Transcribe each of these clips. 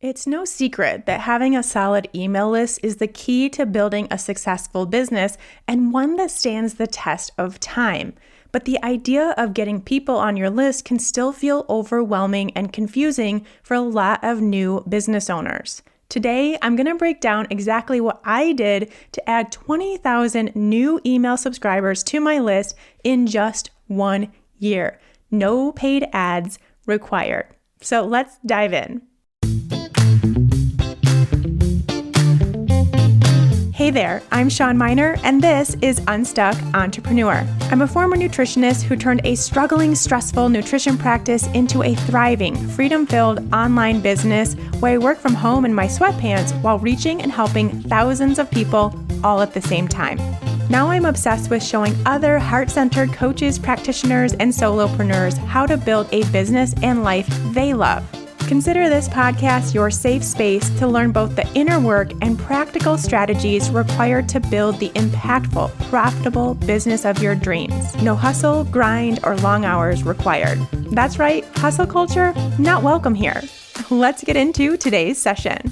It's no secret that having a solid email list is the key to building a successful business and one that stands the test of time. But the idea of getting people on your list can still feel overwhelming and confusing for a lot of new business owners. Today, I'm going to break down exactly what I did to add 20,000 new email subscribers to my list in just 1 year. No paid ads required. So let's dive in. Hey there, I'm Shawn Mynar, and this is Unstuck Entrepreneur. I'm a former nutritionist who turned a struggling, stressful nutrition practice into a thriving, freedom-filled online business where I work from home in my sweatpants while reaching and helping thousands of people all at the same time. Now I'm obsessed with showing other heart-centered coaches, practitioners, and solopreneurs how to build a business and life they love. Consider this podcast your safe space to learn both the inner work and practical strategies required to build the impactful, profitable business of your dreams. No hustle, grind, or long hours required. That's right, hustle culture, not welcome here. Let's get into today's session.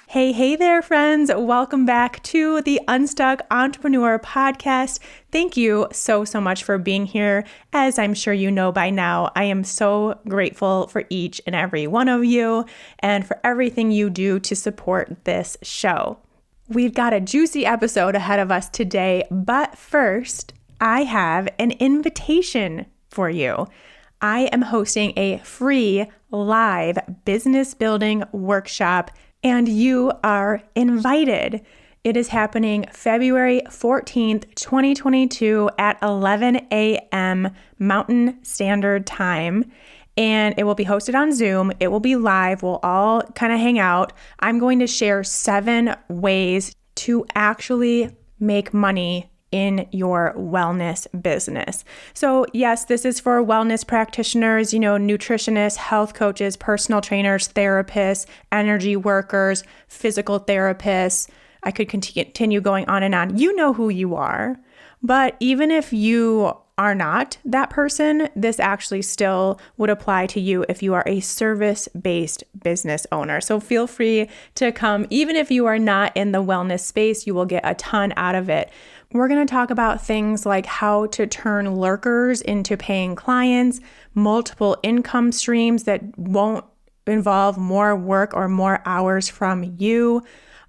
Hey there, friends. Welcome back to the Unstuck Entrepreneur podcast. Thank you so much for being here. As I'm sure you know by now, I am so grateful for each and every one of you and for everything you do to support this show. We've got a juicy episode ahead of us today, but first, I have an invitation for you. I am hosting a free live business building workshop, and you are invited. It is happening February 14th, 2022 at 11 a.m. Mountain Standard Time. And it will be hosted on Zoom. It will be live. We'll all kind of hang out. I'm going to share 7 ways to actually make money in your wellness business. So yes, this is for wellness practitioners, nutritionists, health coaches, personal trainers, therapists, energy workers, physical therapists. I could continue going on and on. You know who you are. But even if you are not that person, this actually still would apply to you if you are a service-based business owner. So feel free to come. Even if you are not in the wellness space, you will get a ton out of it. We're going to talk about things like how to turn lurkers into paying clients, multiple income streams that won't involve more work or more hours from you,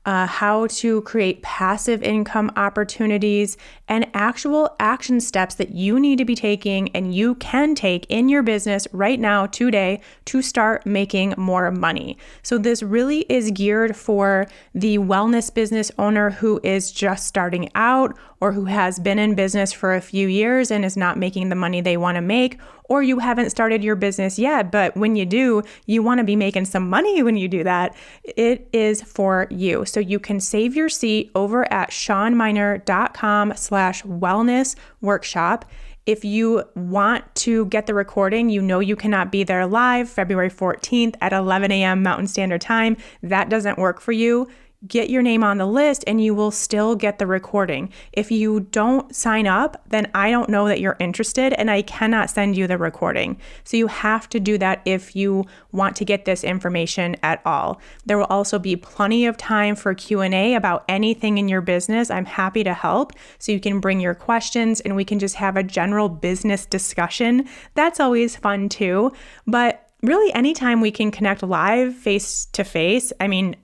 how to create passive income opportunities, and actual action steps that you need to be taking and you can take in your business right now, today, to start making more money. So this really is geared for the wellness business owner who is just starting out or who has been in business for a few years and is not making the money they want to make, or you haven't started your business yet, but when you do, you want to be making some money when you do that. It is for you. So you can save your seat over at shawnmynar.com/wellness workshop. If you want to get the recording, you cannot be there live February 14th at 11 a.m. Mountain Standard Time. That doesn't work for you. Get your name on the list and you will still get the recording. If you don't sign up, then I don't know that you're interested and I cannot send you the recording. So you have to do that if you want to get this information at all. There will also be plenty of time for Q&A about anything in your business. I'm happy to help. So you can bring your questions and we can just have a general business discussion. That's always fun too. But really, anytime we can connect live face to face,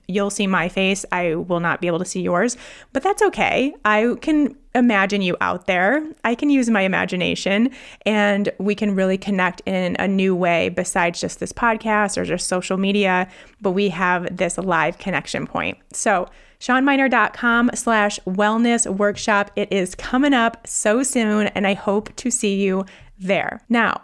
you'll see my face. I will not be able to see yours, but that's okay. I can imagine you out there. I can use my imagination and we can really connect in a new way besides just this podcast or just social media, but we have this live connection point. So shawnmynar.com/wellness workshop. It is coming up so soon and I hope to see you there. Now,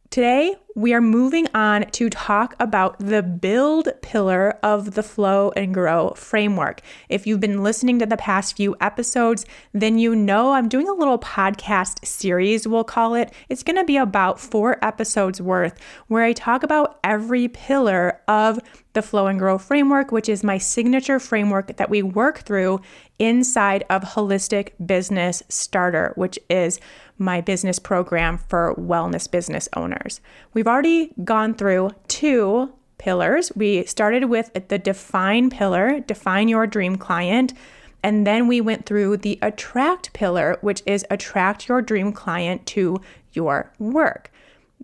today, we are moving on to talk about the build pillar of the Flow and Grow framework. If you've been listening to the past few episodes, then you know I'm doing a little podcast series, we'll call it. It's going to be about 4 episodes worth where I talk about every pillar of the Flow and Grow framework, which is my signature framework that we work through inside of Holistic Business Starter, which is my business program for wellness business owners. We've already gone through 2 pillars. We started with the define pillar, define your dream client. And then we went through the attract pillar, which is attract your dream client to your work.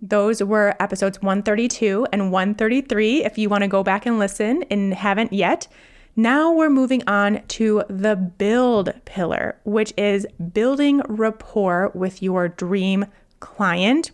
Those were episodes 132 and 133 if you want to go back and listen and haven't yet. Now we're moving on to the build pillar, which is building rapport with your dream client.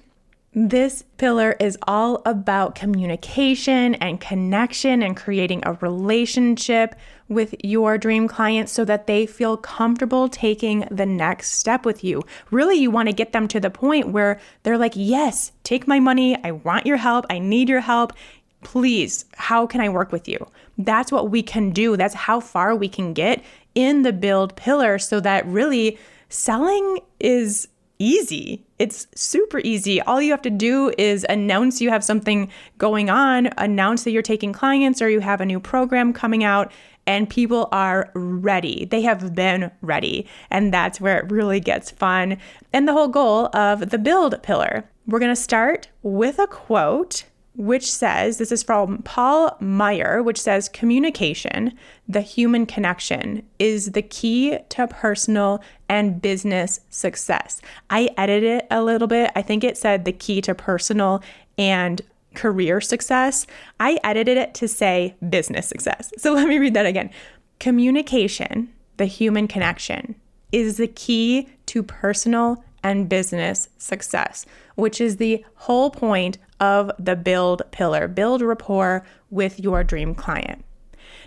This pillar is all about communication and connection and creating a relationship with your dream client so that they feel comfortable taking the next step with you. Really, you want to get them to the point where they're like, yes, take my money. I want your help. I need your help. Please, how can I work with you? That's what we can do. That's how far we can get in the build pillar so that really selling is easy. It's super easy. All you have to do is announce you have something going on, announce that you're taking clients or you have a new program coming out, and people are ready. They have been ready. And that's where it really gets fun. And the whole goal of the build pillar. We're going to start with a quote which says, this is from Shawn Mynar, which says, communication, the human connection, is the key to personal and business success. I edited it a little bit. I think it said the key to personal and career success. I edited it to say business success. So let me read that again. Communication, the human connection, is the key to personal and business success, which is the whole point of the build pillar. Build rapport with your dream client.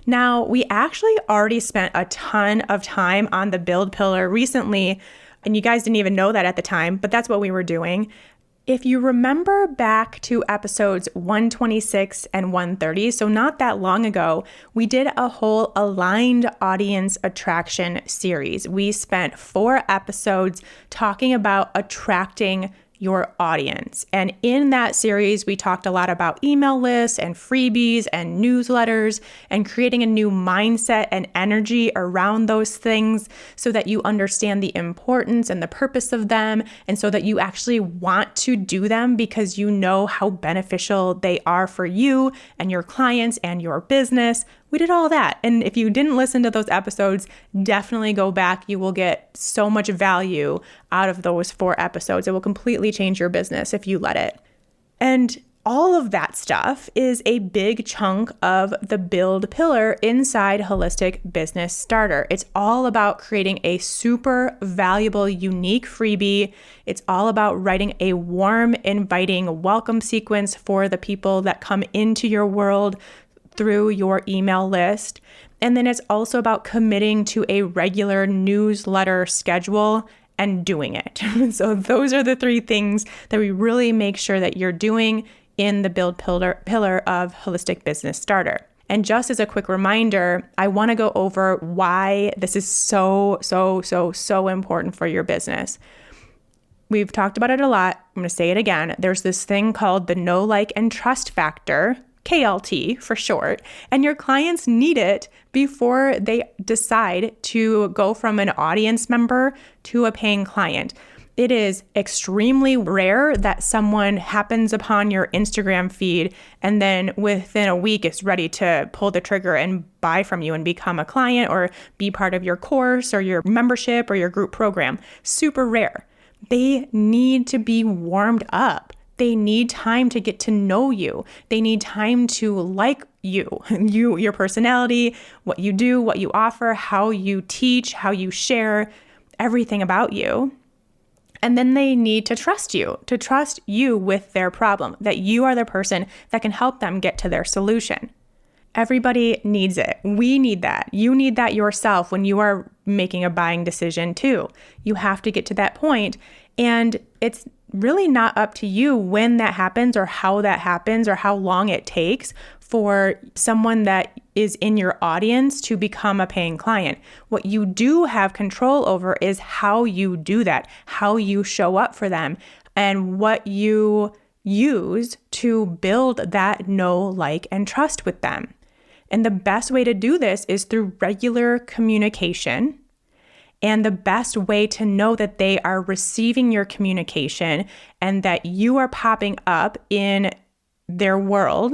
Now, we actually already spent a ton of time on the build pillar recently, and you guys didn't even know that at the time, but that's what we were doing. If you remember back to episodes 126 and 130, so not that long ago, we did a whole aligned audience attraction series. We spent 4 episodes talking about attracting your audience. And in that series, we talked a lot about email lists and freebies and newsletters and creating a new mindset and energy around those things so that you understand the importance and the purpose of them, and so that you actually want to do them because you know how beneficial they are for you and your clients and your business. We did all that. And if you didn't listen to those episodes, definitely go back. You will get so much value out of those 4 episodes. It will completely change your business if you let it. And all of that stuff is a big chunk of the build pillar inside Holistic Business Starter. It's all about creating a super valuable, unique freebie. It's all about writing a warm, inviting welcome sequence for the people that come into your world through your email list. And then it's also about committing to a regular newsletter schedule and doing it. So those are the 3 things that we really make sure that you're doing in the build pillar of Holistic Business Starter. And just as a quick reminder, I want to go over why this is so important for your business. We've talked about it a lot. I'm going to say it again. There's this thing called the know, like, and trust factor, KLT for short, and your clients need it before they decide to go from an audience member to a paying client. It is extremely rare that someone happens upon your Instagram feed and then within a week is ready to pull the trigger and buy from you and become a client or be part of your course or your membership or your group program. Super rare. They need to be warmed up. They need time to get to know you. They need time to like you, your personality, what you do, what you offer, how you teach, how you share, everything about you. And then they need to trust you with their problem, that you are the person that can help them get to their solution. Everybody needs it. We need that. You need that yourself when you are making a buying decision too. You have to get to that point, and it's really not up to you when that happens or how that happens or how long it takes for someone that is in your audience to become a paying client. What you do have control over is how you do that, how you show up for them, and what you use to build that know, like, and trust with them. And the best way to do this is through regular communication. And the best way to know that they are receiving your communication and that you are popping up in their world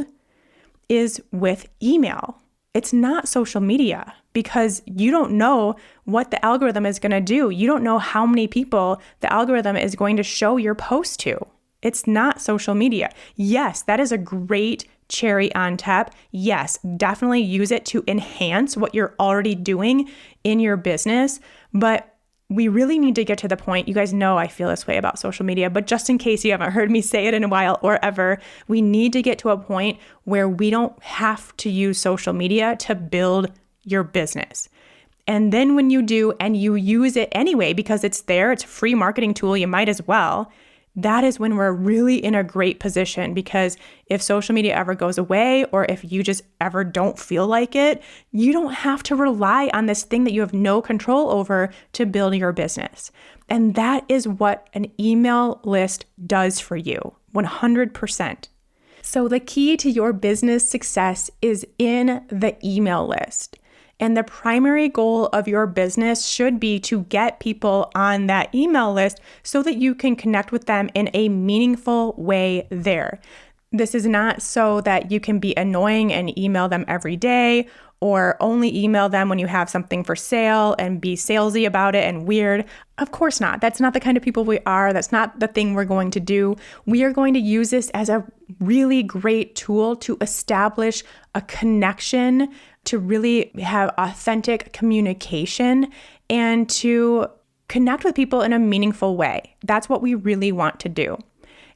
is with email. It's not social media, because you don't know what the algorithm is going to do. You don't know how many people the algorithm is going to show your post to. It's not social media. Yes, that is a great cherry on top. Yes, definitely use it to enhance what you're already doing in your business. But we really need to get to the point, you guys know I feel this way about social media, but just in case you haven't heard me say it in a while or ever, we need to get to a point where we don't have to use social media to build your business. And then when you do, and you use it anyway, because it's there, it's a free marketing tool, you might as well. That is when we're really in a great position, because if social media ever goes away, or if you just ever don't feel like it, you don't have to rely on this thing that you have no control over to build your business. And that is what an email list does for you, 100%. So the key to your business success is in the email list. And the primary goal of your business should be to get people on that email list so that you can connect with them in a meaningful way there. This is not so that you can be annoying and email them every day, or only email them when you have something for sale and be salesy about it and weird. Of course not. That's not the kind of people we are. That's not the thing we're going to do. We are going to use this as a really great tool to establish a connection, to really have authentic communication, and to connect with people in a meaningful way. That's what we really want to do.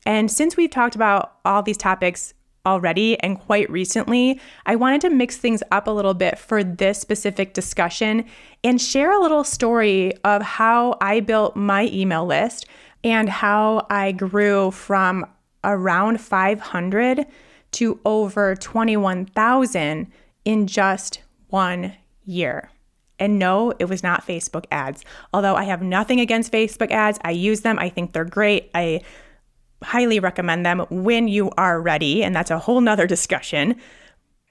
And since we've talked about all these topics already and quite recently, I wanted to mix things up a little bit for this specific discussion and share a little story of how I built my email list and how I grew from around 500 to over 21,000 in just 1 year. And no, it was not Facebook ads. Although I have nothing against Facebook ads, I use them. I think they're great. I highly recommend them when you are ready, and that's a whole nother discussion.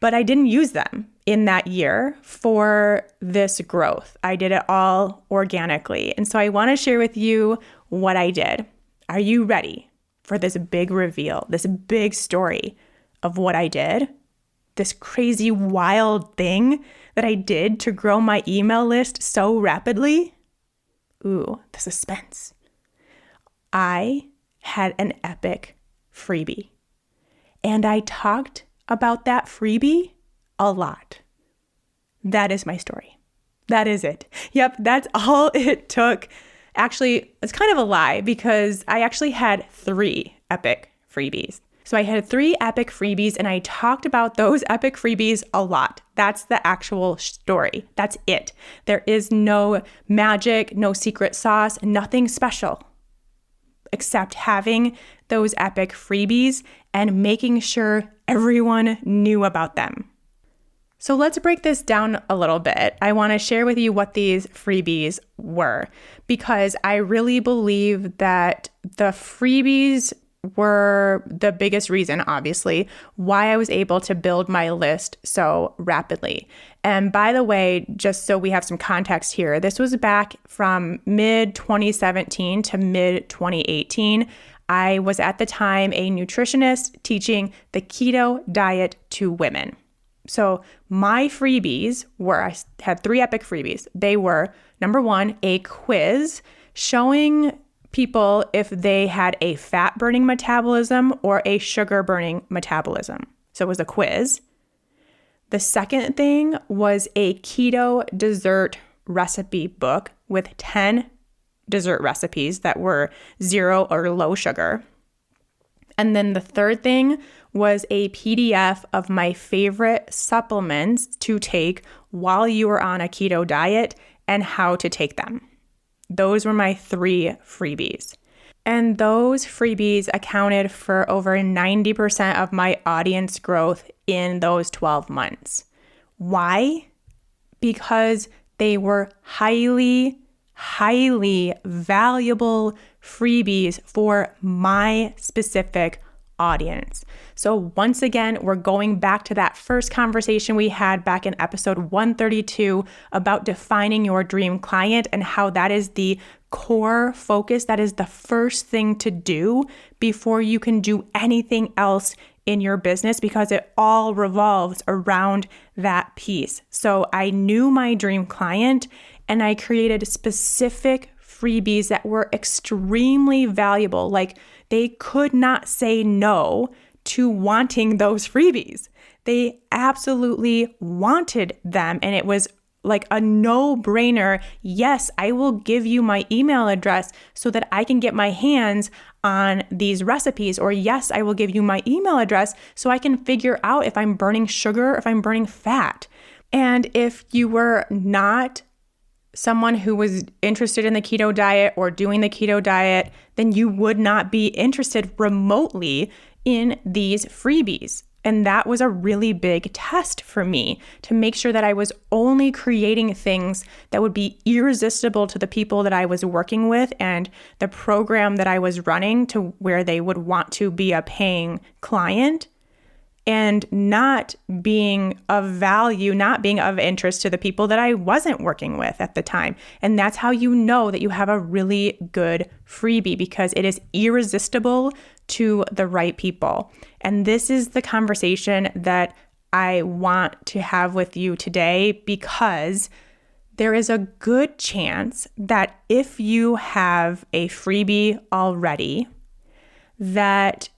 But I didn't use them in that year for this growth. I did it all organically. And so I want to share with you what I did. Are you ready for this big reveal, this big story of what I did? This crazy, wild thing that I did to grow my email list so rapidly? Ooh, the suspense. I had an epic freebie. And I talked about that freebie a lot. That is my story. That is it. Yep, that's all it took. Actually, it's kind of a lie, because I actually had 3 epic freebies. So I had 3 epic freebies, and I talked about those epic freebies a lot. That's the actual story. That's it. There is no magic, no secret sauce, nothing special, except having those epic freebies and making sure everyone knew about them. So let's break this down a little bit. I want to share with you what these freebies were, because I really believe that the freebies were the biggest reason, obviously, why I was able to build my list so rapidly. And by the way, just so we have some context here, this was back from mid-2017 to mid-2018. I was at the time a nutritionist teaching the keto diet to women. So my freebies were, I had 3 epic freebies. They were, number 1, a quiz showing people if they had a fat-burning metabolism or a sugar-burning metabolism. So it was a quiz. The second thing was a keto dessert recipe book with 10 dessert recipes that were 0 or low sugar. And then the third thing was a PDF of my favorite supplements to take while you were on a keto diet and how to take them. Those were my 3 freebies. And those freebies accounted for over 90% of my audience growth in those 12 months. Why? Because they were highly valuable freebies for my specific audience. So once again, we're going back to that first conversation we had back in episode 132 about defining your dream client and how that is the core focus. That is the first thing to do before you can do anything else in your business because it all revolves around that piece. So I knew my dream client and I created specific freebies that were extremely valuable. Like they could not say no to wanting those freebies. They absolutely wanted them, and it was like a no-brainer. Yes, I will give you my email address so that I can get my hands on these recipes. Or yes, I will give you my email address so I can figure out if I'm burning sugar, if I'm burning fat. And if you were not someone who was interested in the keto diet or doing the keto diet, then you would not be interested remotely in these freebies. And that was a really big test for me to make sure that I was only creating things that would be irresistible to the people that I was working with and the program that I was running to where they would want to be a paying client, and not being of value, not being of interest to the people that I wasn't working with at the time. And that's how you know that you have a really good freebie, because it is irresistible to the right people. And this is the conversation that I want to have with you today, because there is a good chance that if you have a freebie already, that,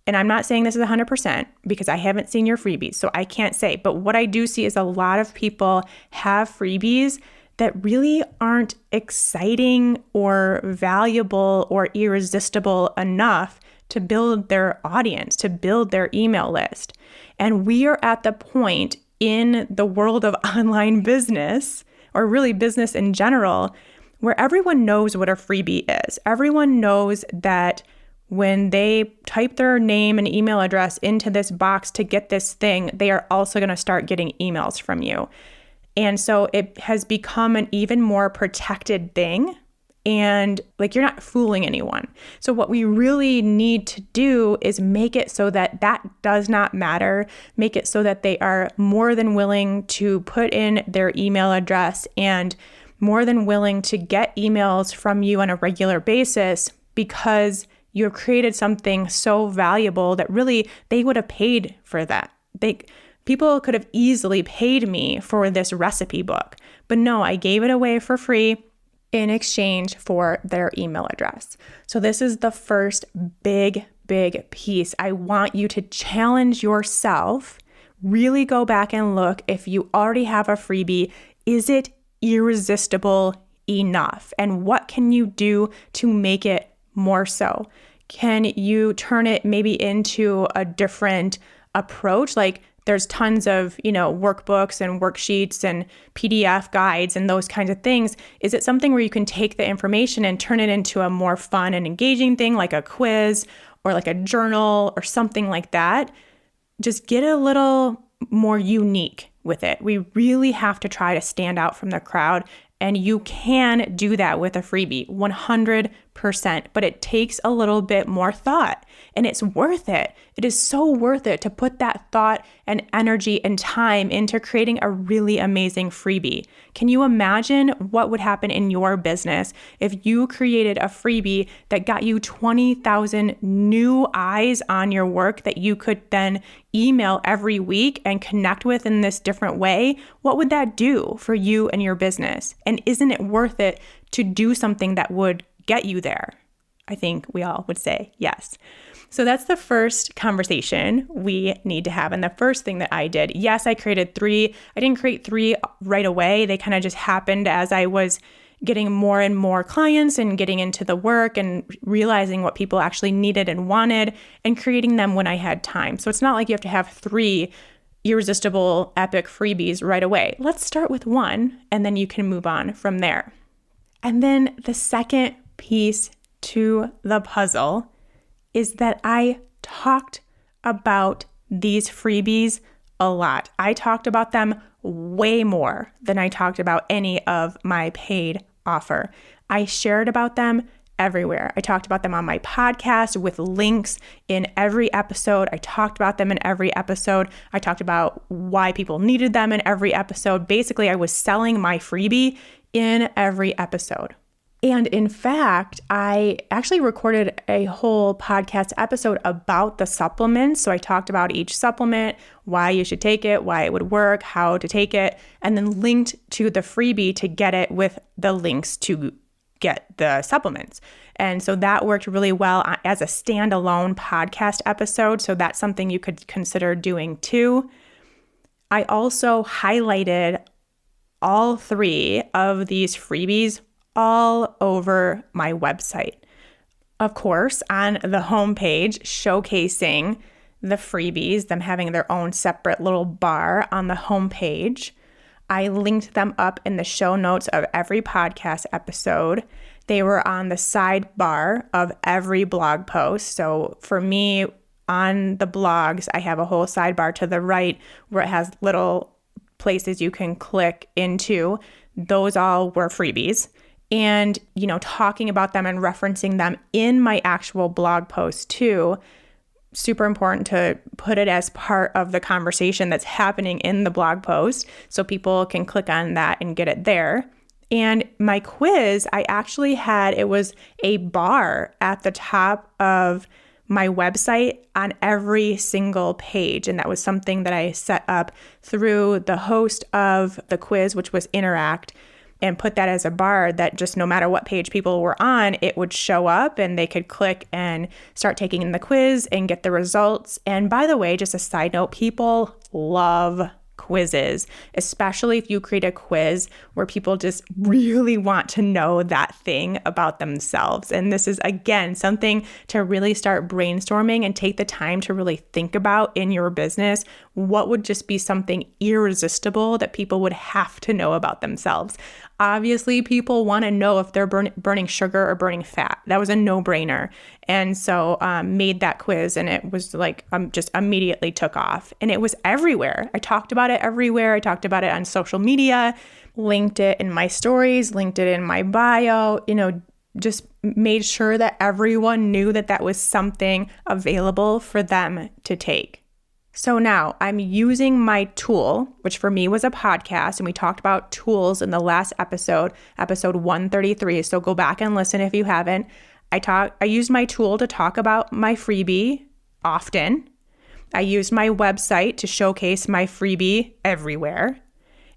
and I'm not saying this is 100% because I haven't seen your freebies, so I can't say, but what I do see is a lot of people have freebies that really aren't exciting or valuable or irresistible enough to build their audience, to build their email list. And we are at the point in the world of online business, or really business in general, where everyone knows what a freebie is. Everyone knows that when they type their name and email address into this box to get this thing, they are also going to start getting emails from you. And so it has become an even more protected thing. And like, you're not fooling anyone. So what we really need to do is make it so that that does not matter. Make it so that they are more than willing to put in their email address and more than willing to get emails from you on a regular basis, because you have created something so valuable that really they would have paid for that. People could have easily paid me for this recipe book, but no, I gave it away for free in exchange for their email address. So this is the first big piece. I want you to challenge yourself, really go back and look, if you already have a freebie, is it irresistible enough? And what can you do to make it more so? Can you turn it maybe into a different approach? Like, there's tons of, workbooks and worksheets and PDF guides and those kinds of things. Is it something where you can take the information and turn it into a more fun and engaging thing, like a quiz or like a journal or something like that? Just get a little more unique with it. We really have to try to stand out from the crowd. And you can do that with a freebie, 100%, but it takes a little bit more thought, and it's worth it. It is so worth it to put that thought and energy and time into creating a really amazing freebie. Can you imagine what would happen in your business if you created a freebie that got you 20,000 new eyes on your work that you could then email every week and connect with in this different way? What would that do for you and your business? And isn't it worth it to do something that would get you there? I think we all would say yes. So that's the first conversation we need to have. And the first thing that I did, yes, I created 3. I didn't create 3 right away. They kind of just happened as I was getting more and more clients and getting into the work and realizing what people actually needed and wanted and creating them when I had time. So it's not like you have to have 3 irresistible, epic freebies right away. Let's start with 1, and then you can move on from there. And then the second piece to the puzzle is that I talked about these freebies a lot. I talked about them way more than I talked about any of my paid offer. I shared about them everywhere. I talked about them on my podcast with links in every episode. I talked about them in every episode. I talked about why people needed them in every episode. Basically, I was selling my freebie in every episode. And in fact, I actually recorded a whole podcast episode about the supplements. So I talked about each supplement, why you should take it, why it would work, how to take it, and then linked to the freebie to get it with the links to get the supplements. And so that worked really well as a standalone podcast episode. So that's something you could consider doing too. I also highlighted all 3 of these freebies all over my website. Of course, on the homepage, showcasing the freebies, them having their own separate little bar on the homepage. I linked them up in the show notes of every podcast episode. They were on the sidebar of every blog post. So for me, on the blogs, I have a whole sidebar to the right where it has little places you can click into. Those all were freebies. And, talking about them and referencing them in my actual blog post too. Super important to put it as part of the conversation that's happening in the blog post so people can click on that and get it there. And my quiz, I actually had, it was a bar at the top of my website on every single page. And that was something that I set up through the host of the quiz, which was Interact, and put that as a bar that just no matter what page people were on, it would show up and they could click and start taking the quiz and get the results. And by the way, just a side note, people love quizzes, especially if you create a quiz where people just really want to know that thing about themselves. And this is, again, something to really start brainstorming and take the time to really think about in your business. What would just be something irresistible that people would have to know about themselves? Obviously, people want to know if they're burning sugar or burning fat. That was a no-brainer. And so made that quiz, and it was like just immediately took off. And it was everywhere. I talked about it everywhere. I talked about it on social media, linked it in my stories, linked it in my bio, just made sure that everyone knew that that was something available for them to take. So now I'm using my tool, which for me was a podcast, and we talked about tools in the last episode 133. So go back and listen if you haven't. I used my tool to talk about my freebie often. I used my website to showcase my freebie everywhere.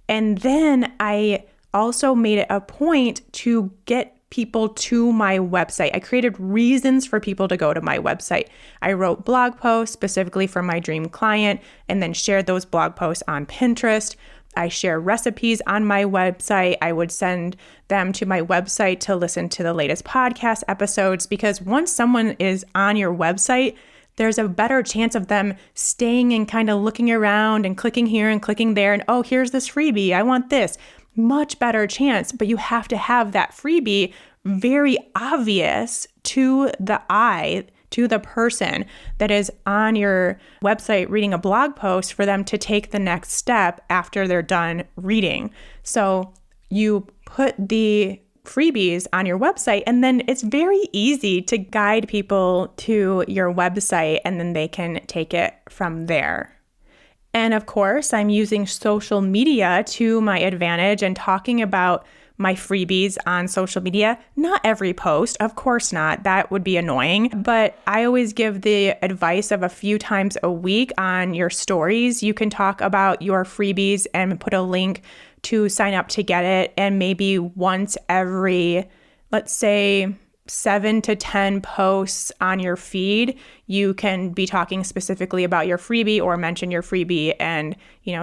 And then I also made it a point to get people to my website. I created reasons for people to go to my website. I wrote blog posts specifically for my dream client and then shared those blog posts on Pinterest. I share recipes on my website. I would send them to my website to listen to the latest podcast episodes, because once someone is on your website, there's a better chance of them staying and kind of looking around and clicking here and clicking there and, oh, here's this freebie. I want this. Much better chance, but you have to have that freebie very obvious to the eye, to the person that is on your website reading a blog post for them to take the next step after they're done reading. So you put the freebies on your website, and then it's very easy to guide people to your website, and then they can take it from there. And of course, I'm using social media to my advantage and talking about my freebies on social media. Not every post, of course not. That would be annoying. But I always give the advice of a few times a week on your stories. You can talk about your freebies and put a link to sign up to get it. And maybe once every, let's say, 7 to 10 posts on your feed, you can be talking specifically about your freebie or mention your freebie and,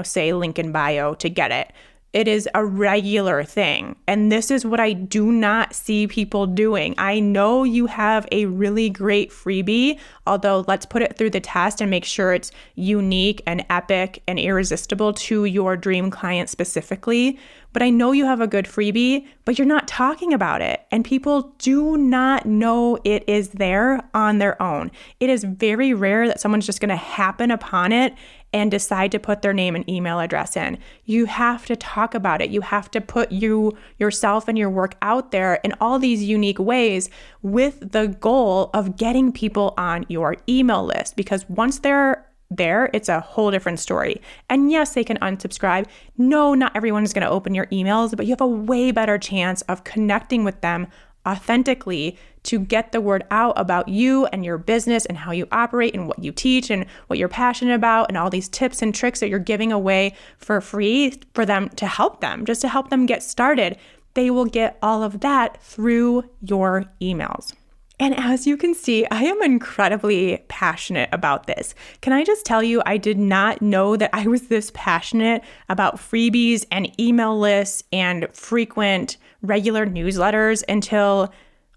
say link in bio to get it. It is a regular thing. And this is what I do not see people doing. I know you have a really great freebie, although let's put it through the test and make sure it's unique and epic and irresistible to your dream client specifically. But I know you have a good freebie, but you're not talking about it. And people do not know it is there on their own. It is very rare that someone's just going to happen upon it and decide to put their name and email address in. You have to talk about it. You have to put yourself and your work out there in all these unique ways with the goal of getting people on your email list. Because once they're there, it's a whole different story. And yes, they can unsubscribe. No, not everyone is going to open your emails, but you have a way better chance of connecting with them authentically to get the word out about you and your business and how you operate and what you teach and what you're passionate about and all these tips and tricks that you're giving away for free for them to help them, just to help them get started. They will get all of that through your emails. And as you can see, I am incredibly passionate about this. Can I just tell you, I did not know that I was this passionate about freebies and email lists and frequent regular newsletters until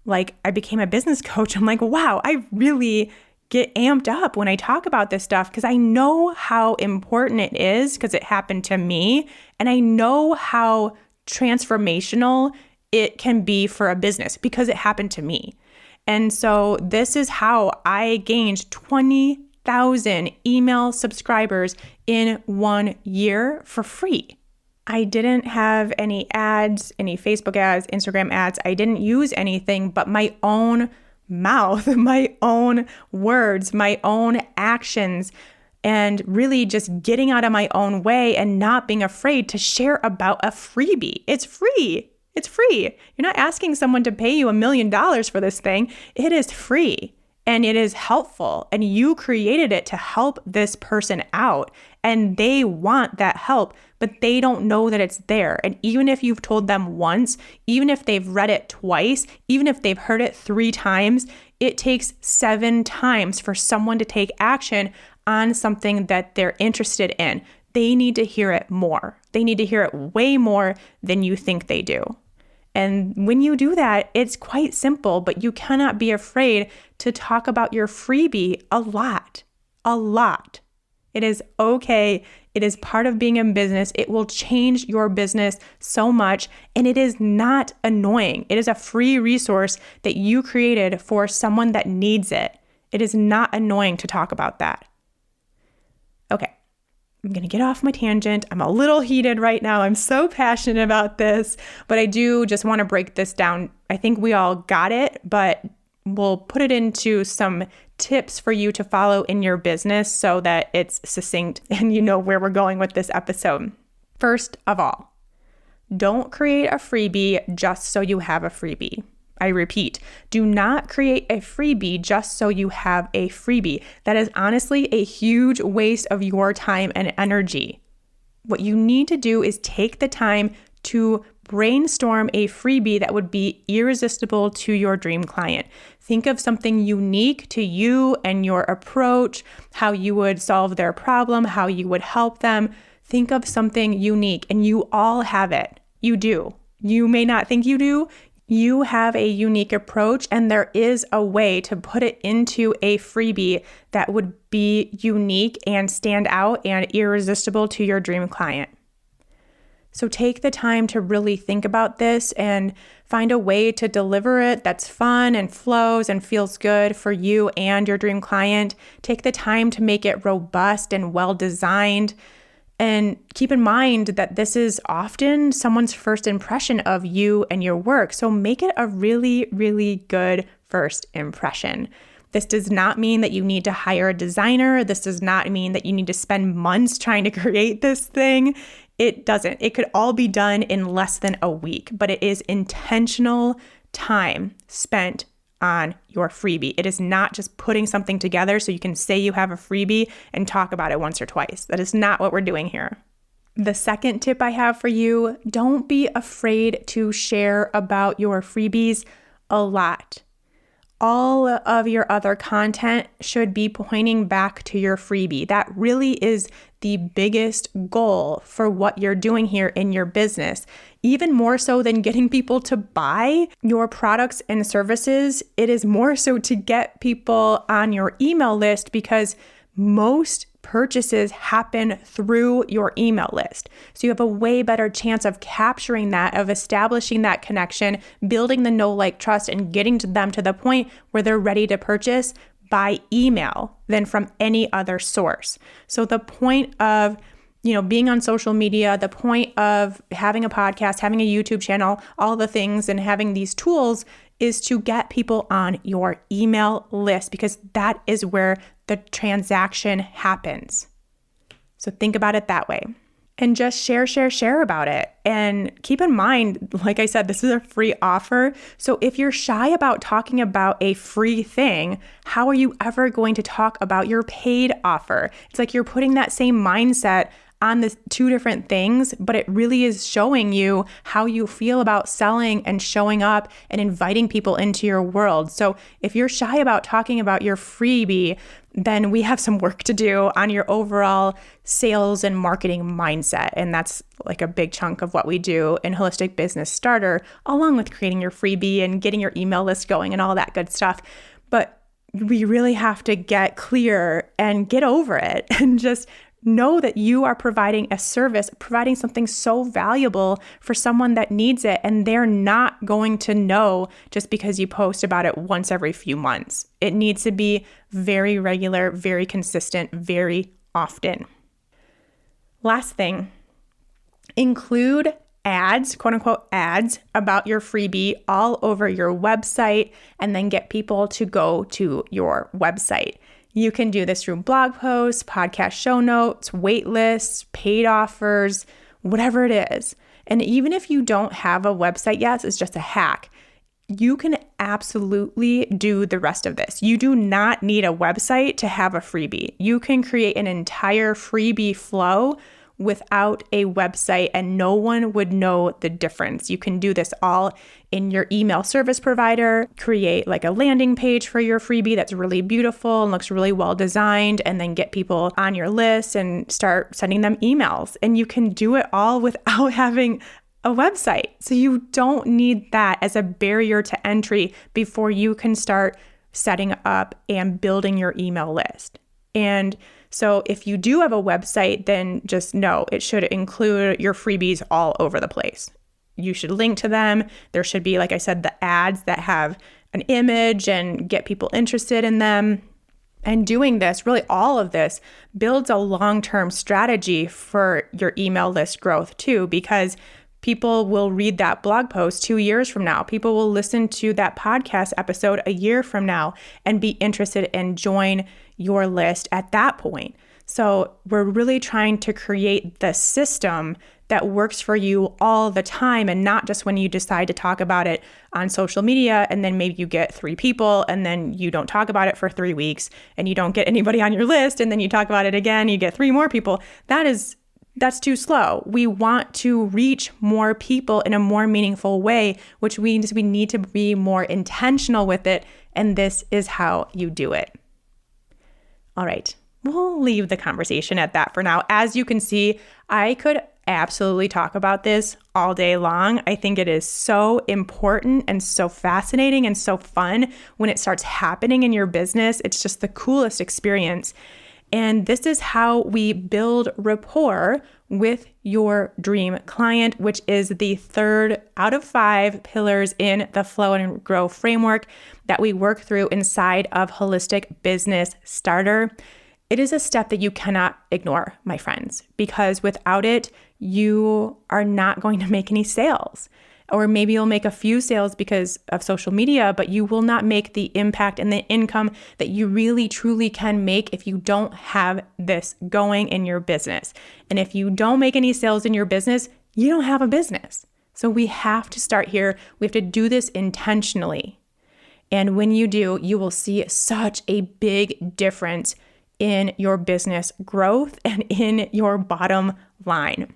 I became a business coach. I'm like, wow, I really get amped up when I talk about this stuff because I know how important it is because it happened to me. And I know how transformational it can be for a business because it happened to me. And so this is how I gained 20,000 email subscribers in 1 year for free. I didn't have any ads, any Facebook ads, Instagram ads. I didn't use anything but my own mouth, my own words, my own actions, and really just getting out of my own way and not being afraid to share about a freebie. It's free. It's free. You're not asking someone to pay you $1 million for this thing. It is free and it is helpful. And you created it to help this person out. And they want that help, but they don't know that it's there. And even if you've told them once, even if they've read it twice, even if they've heard it 3 times, it takes 7 times for someone to take action on something that they're interested in. They need to hear it more. They need to hear it way more than you think they do. And when you do that, it's quite simple, but you cannot be afraid to talk about your freebie a lot. It is okay. It is part of being in business. It will change your business so much, and it is not annoying. It is a free resource that you created for someone that needs it. It is not annoying to talk about that. Okay. I'm going to get off my tangent. I'm a little heated right now. I'm so passionate about this, but I do just want to break this down. I think we all got it, but we'll put it into some tips for you to follow in your business so that it's succinct and you know where we're going with this episode. First of all, don't create a freebie just so you have a freebie. I repeat, do not create a freebie just so you have a freebie. That is honestly a huge waste of your time and energy. What you need to do is take the time to brainstorm a freebie that would be irresistible to your dream client. Think of something unique to you and your approach, how you would solve their problem, how you would help them. Think of something unique, and you all have it. You do. You may not think you do. You have a unique approach, and there is a way to put it into a freebie that would be unique and stand out and irresistible to your dream client. So take the time to really think about this and find a way to deliver it that's fun and flows and feels good for you and your dream client. Take the time to make it robust and well-designed. And keep in mind that this is often someone's first impression of you and your work. So make it a really, really good first impression. This does not mean that you need to hire a designer. This does not mean that you need to spend months trying to create this thing. It doesn't. It could all be done in less than a week, but it is intentional time spent on your freebie. It is not just putting something together so you can say you have a freebie and talk about it once or twice. That is not what we're doing here. The second tip I have for you, don't be afraid to share about your freebies a lot. All of your other content should be pointing back to your freebie. That really is the biggest goal for what you're doing here in your business. Even more so than getting people to buy your products and services, it is more so to get people on your email list because most purchases happen through your email list. So you have a way better chance of capturing that, of establishing that connection, building the know, like, trust, and getting to them to the point where they're ready to purchase by email than from any other source. So the point of, being on social media, the point of having a podcast, having a YouTube channel, all the things, and having these tools is to get people on your email list because that is where the transaction happens. So think about it that way. and just share about it. And keep in mind, like I said, this is a free offer. So if you're shy about talking about a free thing, how are you ever going to talk about your paid offer? It's like you're putting that same mindset on the two different things, but it really is showing you how you feel about selling and showing up and inviting people into your world. So if you're shy about talking about your freebie, then we have some work to do on your overall sales and marketing mindset. And that's like a big chunk of what we do in Holistic Business Starter, along with creating your freebie and getting your email list going and all that good stuff. But we really have to get clear and get over it and just know that you are providing a service, providing something so valuable for someone that needs it, and they're not going to know just because you post about it once every few months. It needs to be very regular, very consistent, very often. Last thing, include ads, quote unquote ads, about your freebie all over your website, and then get people to go to your website. You can do this through blog posts, podcast show notes, wait lists, paid offers, whatever it is. And even if you don't have a website yet, it's just a hack. You can absolutely do the rest of this. You do not need a website to have a freebie. You can create an entire freebie flow without a website, and no one would know the difference. You can do this all in your email service provider, create like a landing page for your freebie that's really beautiful and looks really well designed, and then get people on your list and start sending them emails. And you can do it all without having a website. So you don't need that as a barrier to entry before you can start setting up and building your email list. And so if you do have a website, then just know it should include your freebies all over the place. You should link to them. There should be, like I said, the ads that have an image and get people interested in them. And doing this, really all of this, builds a long-term strategy for your email list growth too, because people will read that blog post 2 years from now. People will listen to that podcast episode a year from now and be interested and join your list at that point. So we're really trying to create the system that works for you all the time, and not just when you decide to talk about it on social media and then maybe you get 3 people and then you don't talk about it for 3 weeks and you don't get anybody on your list, and then you talk about it again, you get 3 more people. That's too slow. We want to reach more people in a more meaningful way, which means we need to be more intentional with it. And this is how you do it. All right, we'll leave the conversation at that for now. As you can see, I could absolutely talk about this all day long. I think it is so important and so fascinating and so fun when it starts happening in your business. It's just the coolest experience. And this is how we build rapport with your dream client, which is the 3rd out of 5 pillars in the Flow and Grow framework that we work through inside of Holistic Business Starter. It is a step that you cannot ignore, my friends, because without it, you are not going to make any sales. Or maybe you'll make a few sales because of social media, but you will not make the impact and the income that you really truly can make if you don't have this going in your business. And if you don't make any sales in your business, you don't have a business. So we have to start here. We have to do this intentionally. And when you do, you will see such a big difference in your business growth and in your bottom line.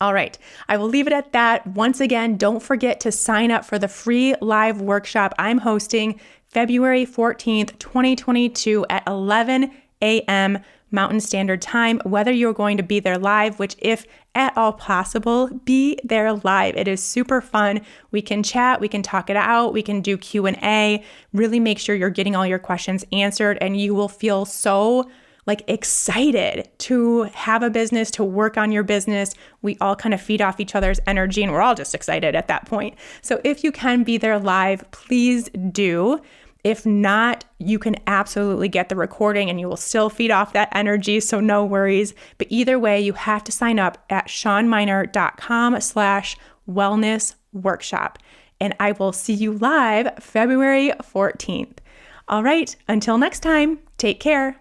All right, I will leave it at that. Once again, don't forget to sign up for the free live workshop I'm hosting February 14th, 2022 at 11 a.m. Mountain Standard Time, whether you're going to be there live, which if at all possible, be there live. It is super fun. We can chat, we can talk it out, we can do Q&A, really make sure you're getting all your questions answered, and you will feel so excited to have a business, to work on your business. We all kind of feed off each other's energy, and we're all just excited at that point. So if you can be there live, please do. If not, you can absolutely get the recording and you will still feed off that energy, so no worries. But either way, you have to sign up at shawnmynar.com/wellness workshop. And I will see you live February 14th. All right, until next time, take care.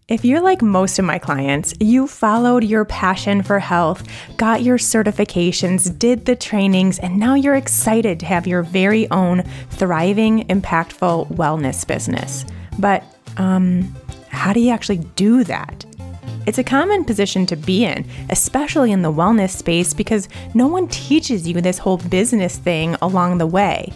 If you're like most of my clients, you followed your passion for health, got your certifications, did the trainings, and now you're excited to have your very own thriving, impactful wellness business. But how do you actually do that? It's a common position to be in, especially in the wellness space, because no one teaches you this whole business thing along the way.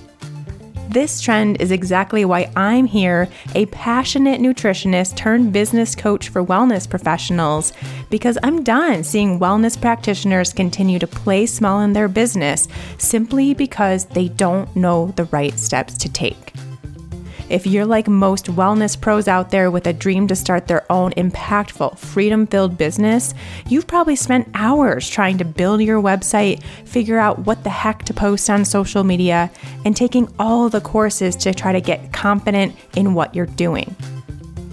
This trend is exactly why I'm here, a passionate nutritionist turned business coach for wellness professionals, because I'm done seeing wellness practitioners continue to play small in their business simply because they don't know the right steps to take. If you're like most wellness pros out there with a dream to start their own impactful, freedom-filled business, you've probably spent hours trying to build your website, figure out what the heck to post on social media, and taking all the courses to try to get confident in what you're doing.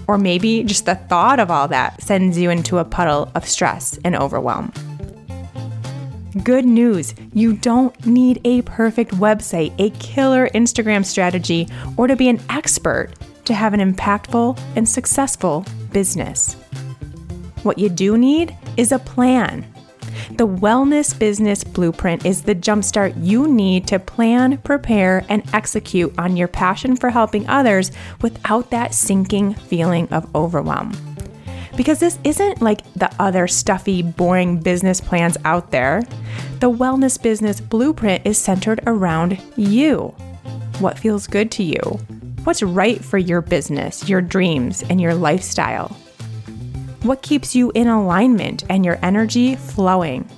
Or maybe just the thought of all that sends you into a puddle of stress and overwhelm. Good news, you don't need a perfect website, a killer Instagram strategy, or to be an expert to have an impactful and successful business. What you do need is a plan. The Wellness Business Blueprint is the jumpstart you need to plan, prepare, and execute on your passion for helping others without that sinking feeling of overwhelm. Because this isn't like the other stuffy, boring business plans out there. The Wellness Business Blueprint is centered around you. What feels good to you? What's right for your business, your dreams, and your lifestyle? What keeps you in alignment and your energy flowing?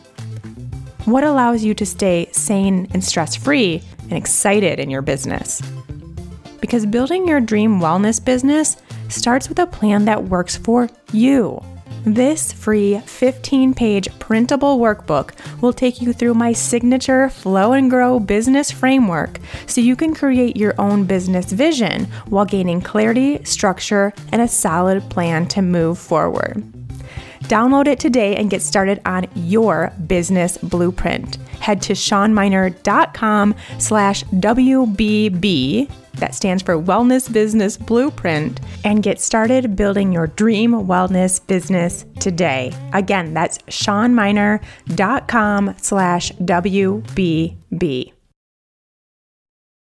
What allows you to stay sane and stress-free and excited in your business? Because building your dream wellness business starts with a plan that works for you. This free 15-page printable workbook will take you through my signature Flow and Grow business framework so you can create your own business vision while gaining clarity, structure, and a solid plan to move forward. Download it today and get started on your business blueprint. Head to ShawnMynar.com/WBB. That stands for Wellness Business Blueprint, and get started building your dream wellness business today. Again, that's ShawnMynar.com/WBB.